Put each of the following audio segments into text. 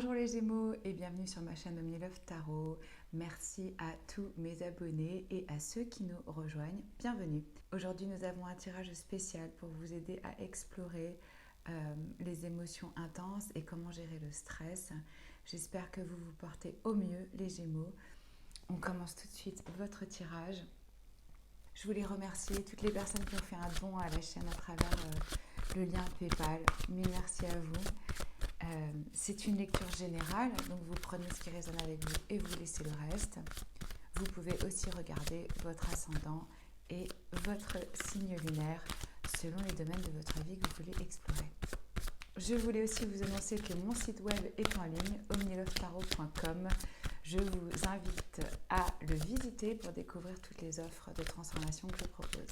Bonjour les Gémeaux et bienvenue sur ma chaîne OmniLove Tarot. Merci à tous mes abonnés et à ceux qui nous rejoignent. Bienvenue. Aujourd'hui, nous avons un tirage spécial pour vous aider à explorer les émotions intenses et comment gérer le stress. J'espère que vous vous portez au mieux les Gémeaux. On commence tout de suite votre tirage. Je voulais remercier toutes les personnes qui ont fait un don à la chaîne à travers le lien PayPal. Mille merci à vous. C'est une lecture générale, donc vous prenez ce qui résonne avec vous et vous laissez le reste. Vous pouvez aussi regarder votre ascendant et votre signe lunaire selon les domaines de votre vie que vous voulez explorer. Je voulais aussi vous annoncer que mon site web est en ligne, omnilovetarot.com. Je vous invite à le visiter pour découvrir toutes les offres de transformation que je propose.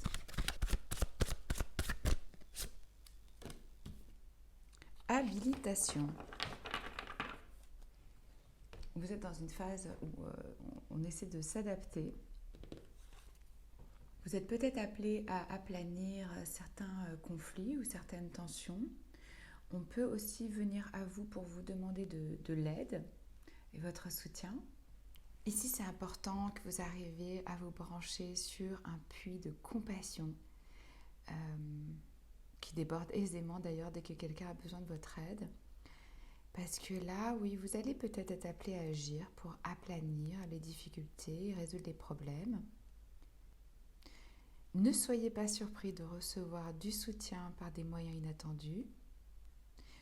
Habilitation. Vous êtes dans une phase où on essaie de s'adapter. Vous êtes peut-être appelé à aplanir certains conflits ou certaines tensions. On peut aussi venir à vous pour vous demander de l'aide et votre soutien. Ici, c'est important que vous arriviez à vous brancher sur un puits de compassion qui déborde aisément d'ailleurs dès que quelqu'un a besoin de votre aide. Parce que là, oui, vous allez peut-être être appelé à agir pour aplanir les difficultés, résoudre les problèmes. Ne soyez pas surpris de recevoir du soutien par des moyens inattendus.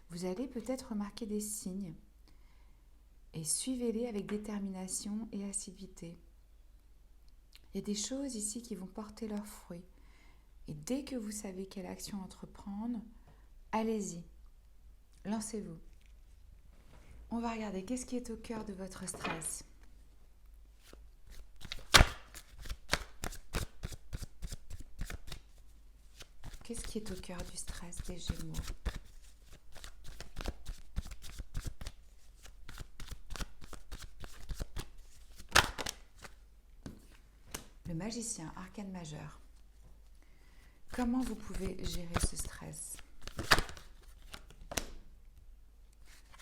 Vous allez peut-être remarquer des signes et suivez-les avec détermination et assiduité. Il y a des choses ici qui vont porter leurs fruits. Et dès que vous savez quelle action entreprendre, allez-y, lancez-vous. On va regarder qu'est-ce qui est au cœur de votre stress. Qu'est-ce qui est au cœur du stress des Gémeaux? Le magicien, arcane majeur. Comment vous pouvez gérer ce stress?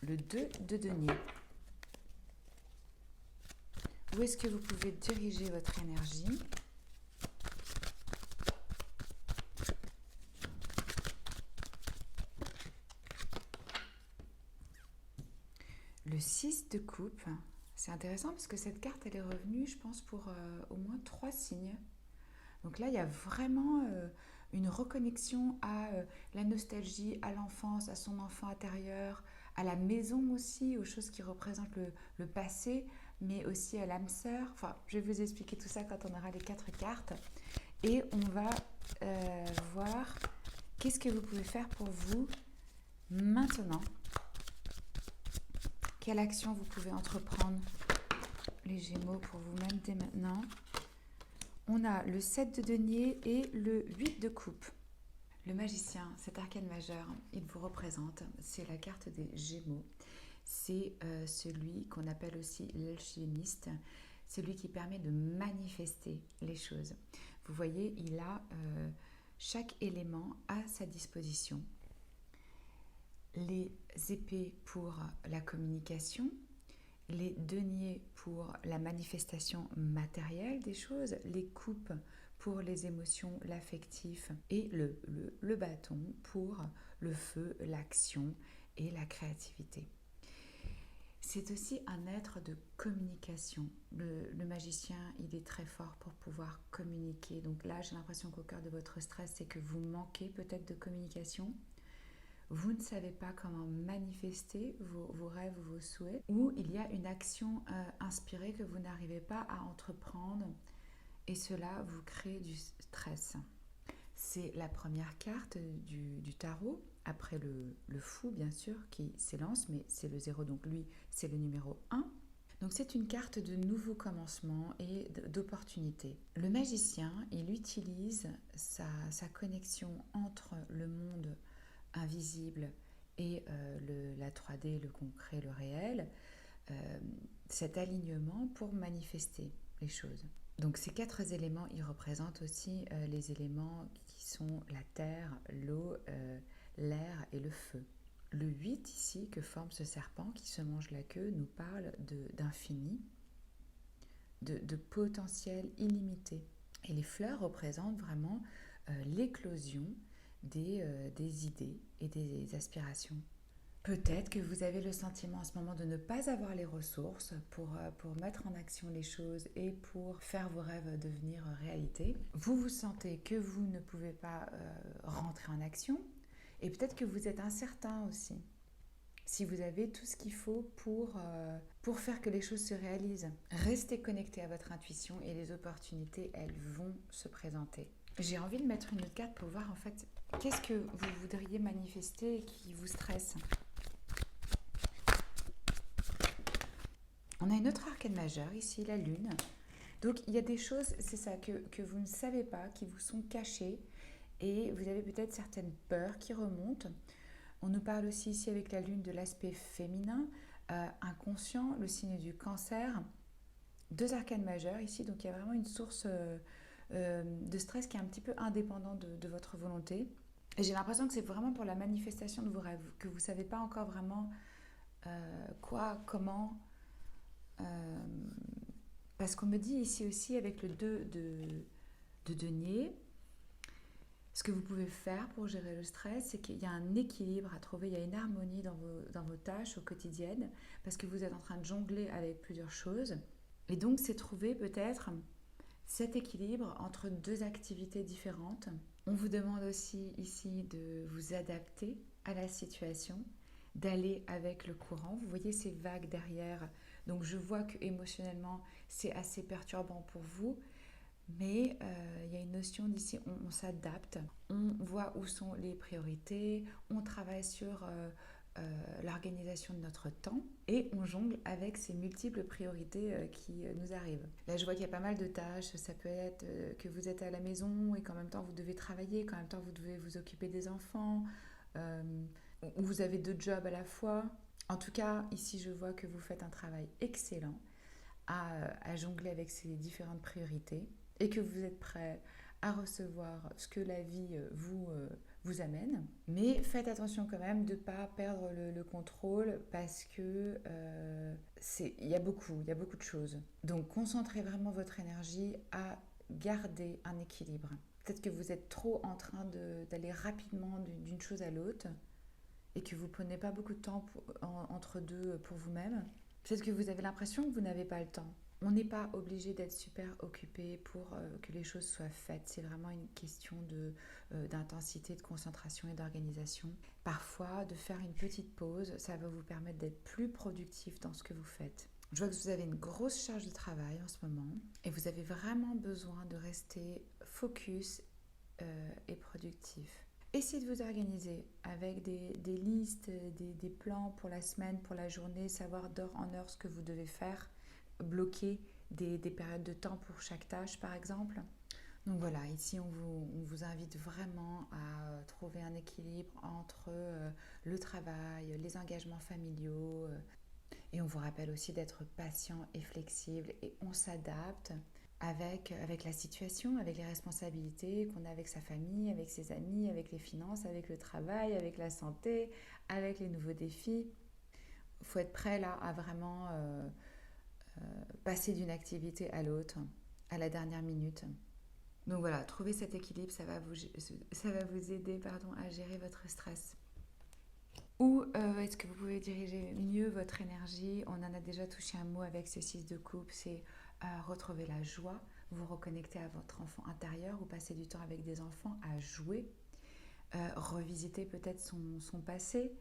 Le 2 de denier. Où est-ce que vous pouvez diriger votre énergie? Le 6 de coupe. C'est intéressant parce que cette carte, elle est revenue, je pense, pour au moins 3 signes. Donc là, il y a vraiment une reconnexion à la nostalgie, à l'enfance, à son enfant intérieur, à la maison aussi, aux choses qui représentent le passé, mais aussi à l'âme sœur. Enfin, je vais vous expliquer tout ça quand on aura les 4 cartes. Et on va voir qu'est-ce que vous pouvez faire pour vous maintenant. Quelle action vous pouvez entreprendre, les Gémeaux, pour vous-même dès maintenant. On a le 7 de denier et le 8 de coupe. Le magicien, cet arcane majeur, il vous représente, c'est la carte des Gémeaux. C'est celui qu'on appelle aussi l'alchimiste, celui qui permet de manifester les choses. Vous voyez, il a chaque élément à sa disposition. Les épées pour la communication, les deniers pour la manifestation matérielle des choses, les coupes pour les émotions, l'affectif et le bâton pour le feu, l'action et la créativité. C'est aussi un être de communication. Le magicien, il est très fort pour pouvoir communiquer. Donc là, j'ai l'impression qu'au cœur de votre stress, c'est que vous manquez peut-être de communication. Vous ne savez pas comment manifester vos rêves ou vos souhaits, ou il y a une action inspirée que vous n'arrivez pas à entreprendre et cela vous crée du stress. C'est la première carte du tarot, après le fou bien sûr qui s'élance, mais c'est le 0, donc lui c'est le numéro 1. Donc c'est une carte de nouveau commencement et d'opportunité. Le magicien, il utilise sa connexion entre le monde invisible et la 3D, le concret, le réel, cet alignement pour manifester les choses. Donc ces 4 éléments, ils représentent aussi les éléments qui sont la terre, l'eau, l'air et le feu. Le 8 ici, que forme ce serpent qui se mange la queue, nous parle d'infini, de potentiel illimité. Et les fleurs représentent vraiment l'éclosion des idées et des aspirations. Peut-être que vous avez le sentiment en ce moment de ne pas avoir les ressources pour mettre en action les choses et pour faire vos rêves devenir réalité. Vous sentez que vous ne pouvez pas rentrer en action et peut-être que vous êtes incertain aussi. Si vous avez tout ce qu'il faut pour faire que les choses se réalisent, restez connecté à votre intuition et les opportunités, elles vont se présenter. J'ai envie de mettre une autre carte pour voir en fait qu'est-ce que vous voudriez manifester et qui vous stresse. On a une autre arcane majeure ici, la lune. Donc il y a des choses, c'est ça, que vous ne savez pas, qui vous sont cachées et vous avez peut-être certaines peurs qui remontent. On nous parle aussi ici avec la lune de l'aspect féminin, inconscient, le signe du cancer. 2 arcanes majeures ici, donc il y a vraiment une source de stress qui est un petit peu indépendante de votre volonté. Et j'ai l'impression que c'est vraiment pour la manifestation de vos rêves, que vous ne savez pas encore vraiment quoi, comment. Parce qu'on me dit ici aussi avec le 2 de denier, ce que vous pouvez faire pour gérer le stress, c'est qu'il y a un équilibre à trouver, il y a une harmonie dans vos tâches au quotidien, parce que vous êtes en train de jongler avec plusieurs choses. Et donc, c'est trouver peut-être cet équilibre entre 2 activités différentes. On vous demande aussi ici de vous adapter à la situation, d'aller avec le courant. Vous voyez ces vagues derrière. Donc, je vois que émotionnellement, c'est assez perturbant pour vous. Mais il y a une notion d'ici, on s'adapte, on voit où sont les priorités, on travaille sur l'organisation de notre temps et on jongle avec ces multiples priorités qui nous arrivent. Là, je vois qu'il y a pas mal de tâches. Ça peut être que vous êtes à la maison et qu'en même temps vous devez travailler, qu'en même temps vous devez vous occuper des enfants, ou vous avez 2 jobs à la fois. En tout cas, ici, je vois que vous faites un travail excellent à jongler avec ces différentes priorités et que vous êtes prêt à recevoir ce que la vie vous amène. Mais faites attention quand même de ne pas perdre le contrôle parce que il y a beaucoup de choses. Donc concentrez vraiment votre énergie à garder un équilibre. Peut-être que vous êtes trop en train d'aller rapidement d'une chose à l'autre et que vous ne prenez pas beaucoup de temps entre deux pour vous-même. Peut-être que vous avez l'impression que vous n'avez pas le temps. On n'est pas obligé d'être super occupé pour que les choses soient faites. C'est vraiment une question d'intensité, de concentration et d'organisation. Parfois, de faire une petite pause, ça va vous permettre d'être plus productif dans ce que vous faites. Je vois que vous avez une grosse charge de travail en ce moment et vous avez vraiment besoin de rester focus et productif. Essayez de vous organiser avec des listes, des plans pour la semaine, pour la journée, savoir d'heure en heure ce que vous devez faire, bloquer des périodes de temps pour chaque tâche par exemple. Donc voilà, ici on vous invite vraiment à trouver un équilibre entre le travail, les engagements familiaux, et on vous rappelle aussi d'être patient et flexible et on s'adapte avec la situation, avec les responsabilités qu'on a avec sa famille, avec ses amis, avec les finances, avec le travail, avec la santé, avec les nouveaux défis. Il faut être prêt là à vraiment passer d'une activité à l'autre, à la dernière minute. Donc voilà, trouver cet équilibre, ça va vous aider à gérer votre stress. Ou est-ce que vous pouvez diriger mieux votre énergie? On en a déjà touché un mot avec ce 6 de coupe, c'est retrouver la joie, vous reconnecter à votre enfant intérieur ou passer du temps avec des enfants à jouer, revisiter peut-être son passé,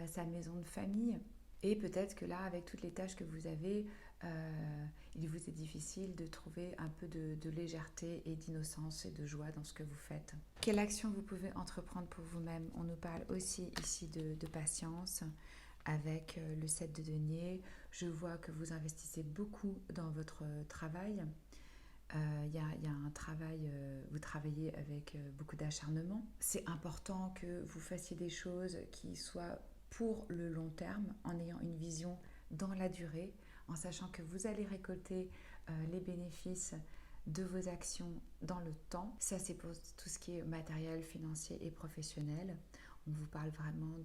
sa maison de famille. Et peut-être que là, avec toutes les tâches que vous avez, il vous est difficile de trouver un peu de légèreté et d'innocence et de joie dans ce que vous faites. Quelle action vous pouvez entreprendre pour vous-même? On nous parle aussi ici de patience avec le 7 de denier. Je vois que vous investissez beaucoup dans votre travail. Il y a un travail, vous travaillez avec beaucoup d'acharnement. C'est important que vous fassiez des choses qui soient pour le long terme, en ayant une vision dans la durée, en sachant que vous allez récolter les bénéfices de vos actions dans le temps. Ça, c'est pour tout ce qui est matériel, financier et professionnel. On vous parle vraiment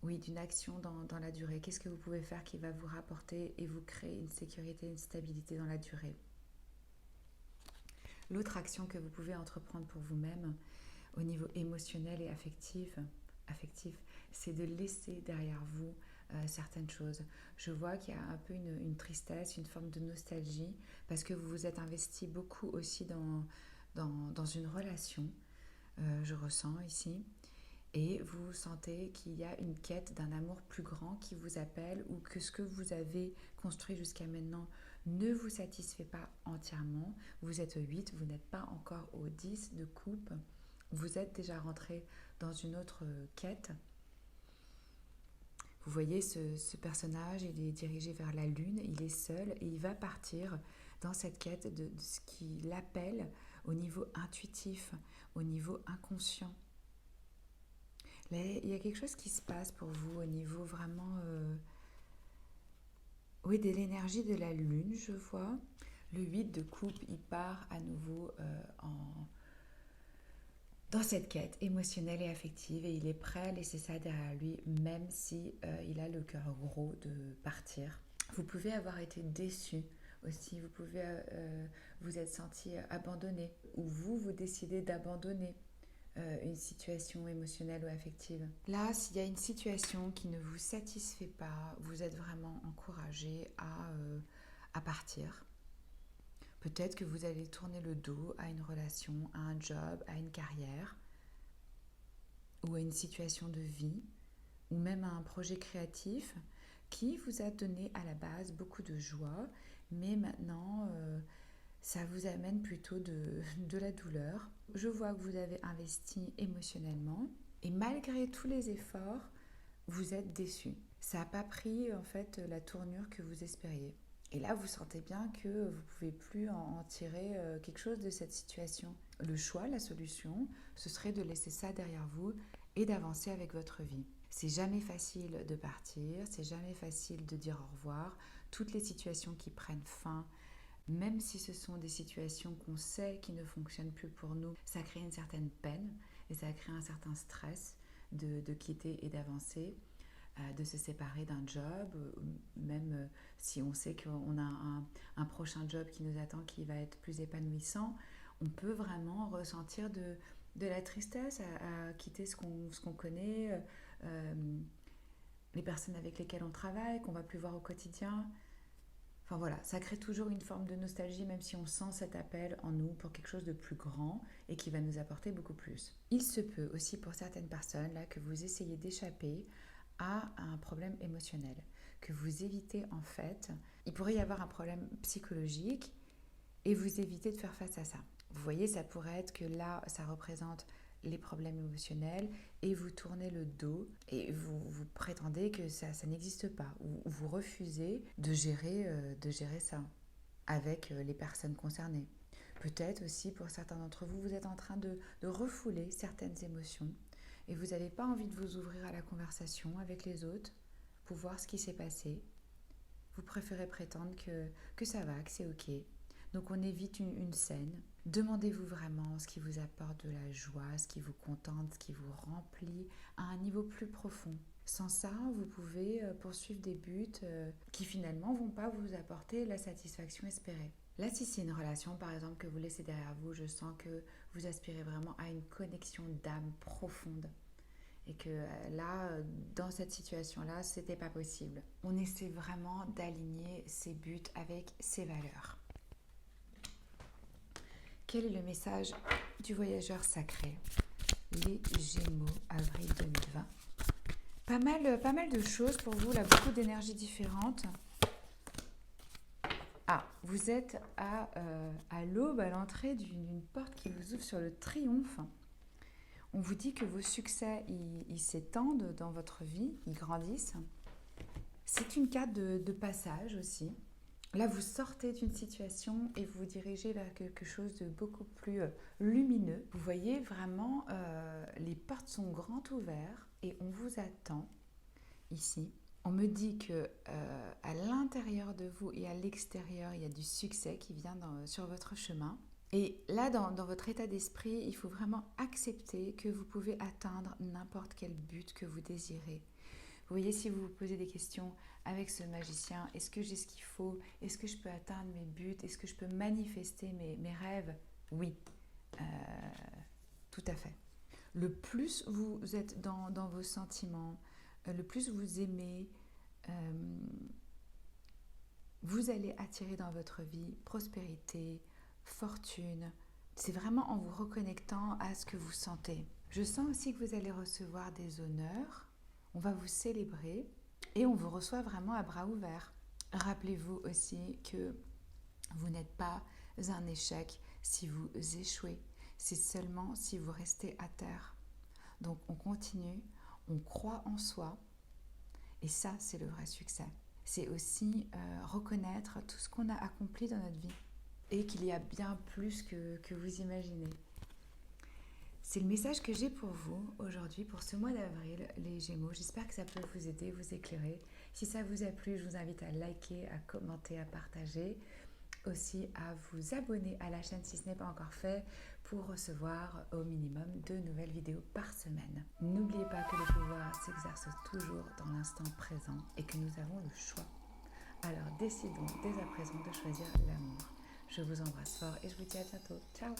Oui, d'une action dans la durée. Qu'est-ce que vous pouvez faire qui va vous rapporter et vous créer une sécurité, une stabilité dans la durée? L'autre action que vous pouvez entreprendre pour vous-même au niveau émotionnel et affectif, c'est de laisser derrière vous certaines choses. Je vois qu'il y a un peu une tristesse, une forme de nostalgie, parce que vous vous êtes investi beaucoup aussi dans une relation, je ressens ici, et vous sentez qu'il y a une quête d'un amour plus grand qui vous appelle, ou que ce que vous avez construit jusqu'à maintenant ne vous satisfait pas entièrement. Vous êtes au 8, vous n'êtes pas encore au 10 de coupe. Vous êtes déjà rentré dans une autre quête. Vous voyez ce personnage, il est dirigé vers la lune, il est seul et il va partir dans cette quête de ce qu'il appelle au niveau intuitif, au niveau inconscient. Là, il y a quelque chose qui se passe pour vous au niveau vraiment, oui, de l'énergie de la lune, je vois. Le 8 de coupe, il part à nouveau dans cette quête émotionnelle et affective, et il est prêt à laisser ça derrière lui, même si il a le cœur gros de partir. Vous pouvez avoir été déçu aussi, vous pouvez vous être senti abandonné, ou vous décidez d'abandonner une situation émotionnelle ou affective. Là, s'il y a une situation qui ne vous satisfait pas, vous êtes vraiment encouragé à partir. Peut-être que vous allez tourner le dos à une relation, à un job, à une carrière, ou à une situation de vie, ou même à un projet créatif qui vous a donné à la base beaucoup de joie, mais maintenant ça vous amène plutôt de la douleur. Je vois que vous avez investi émotionnellement, et malgré tous les efforts, vous êtes déçu. Ça n'a pas pris en fait la tournure que vous espériez. Et là, vous sentez bien que vous ne pouvez plus en tirer quelque chose de cette situation. Le choix, la solution, ce serait de laisser ça derrière vous et d'avancer avec votre vie. C'est jamais facile de partir, c'est jamais facile de dire au revoir. Toutes les situations qui prennent fin, même si ce sont des situations qu'on sait qui ne fonctionnent plus pour nous, ça crée une certaine peine et ça crée un certain stress de quitter et d'avancer, de se séparer d'un job, même si on sait qu'on a un prochain job qui nous attend, qui va être plus épanouissant, on peut vraiment ressentir de la tristesse à quitter ce qu'on connaît, les personnes avec lesquelles on travaille, qu'on ne va plus voir au quotidien. Enfin voilà, ça crée toujours une forme de nostalgie, même si on sent cet appel en nous pour quelque chose de plus grand et qui va nous apporter beaucoup plus. Il se peut aussi pour certaines personnes là que vous essayez d'échapper à un problème émotionnel, que vous évitez en fait. Il pourrait y avoir un problème psychologique et vous évitez de faire face à ça. Vous voyez, ça pourrait être que là, ça représente les problèmes émotionnels et vous tournez le dos et vous prétendez que ça n'existe pas, ou vous refusez de gérer ça avec les personnes concernées. Peut-être aussi pour certains d'entre vous, vous êtes en train de refouler certaines émotions et vous n'avez pas envie de vous ouvrir à la conversation avec les autres pour voir ce qui s'est passé. Vous préférez prétendre que ça va, que c'est ok. Donc on évite une scène. Demandez-vous vraiment ce qui vous apporte de la joie, ce qui vous contente, ce qui vous remplit à un niveau plus profond. Sans ça, vous pouvez poursuivre des buts qui finalement ne vont pas vous apporter la satisfaction espérée. Là, si c'est une relation, par exemple, que vous laissez derrière vous, je sens que vous aspirez vraiment à une connexion d'âme profonde. Et que là, dans cette situation-là, c'était pas possible. On essaie vraiment d'aligner ses buts avec ses valeurs. Quel est le message du voyageur sacré? Les Gémeaux, avril 2020. Pas mal de choses pour vous, là, beaucoup d'énergies différentes. Ah, vous êtes à l'aube, à l'entrée d'une porte qui vous ouvre sur le triomphe. On vous dit que vos succès, ils s'étendent dans votre vie, ils grandissent. C'est une carte de passage aussi. Là, vous sortez d'une situation et vous vous dirigez vers quelque chose de beaucoup plus lumineux. Vous voyez vraiment, les portes sont grandes ouvertes et on vous attend ici. On me dit que à l'intérieur de vous et à l'extérieur, il y a du succès qui vient sur votre chemin. Et là, dans votre état d'esprit, il faut vraiment accepter que vous pouvez atteindre n'importe quel but que vous désirez. Vous voyez, si vous vous posez des questions avec ce magicien, est-ce que j'ai ce qu'il faut? Est-ce que je peux atteindre mes buts? Est-ce que je peux manifester mes rêves? Oui, tout à fait. Le plus vous êtes dans vos sentiments, le plus vous aimez, vous allez attirer dans votre vie prospérité, fortune. C'est vraiment en vous reconnectant à ce que vous sentez. Je sens aussi que vous allez recevoir des honneurs, on va vous célébrer et on vous reçoit vraiment à bras ouverts. Rappelez-vous aussi que vous n'êtes pas un échec si vous échouez, c'est seulement si vous restez à terre. Donc on continue, on croit en soi et ça c'est le vrai succès. C'est aussi reconnaître tout ce qu'on a accompli dans notre vie et qu'il y a bien plus que vous imaginez. C'est le message que j'ai pour vous aujourd'hui, pour ce mois d'avril, les Gémeaux. J'espère que ça peut vous aider, vous éclairer. Si ça vous a plu, je vous invite à liker, à commenter, à partager. Aussi à vous abonner à la chaîne si ce n'est pas encore fait pour recevoir au minimum 2 nouvelles vidéos par semaine. N'oubliez pas que le pouvoir s'exerce toujours dans l'instant présent et que nous avons le choix. Alors décidons dès à présent de choisir l'amour. Je vous embrasse fort et je vous dis à bientôt. Ciao!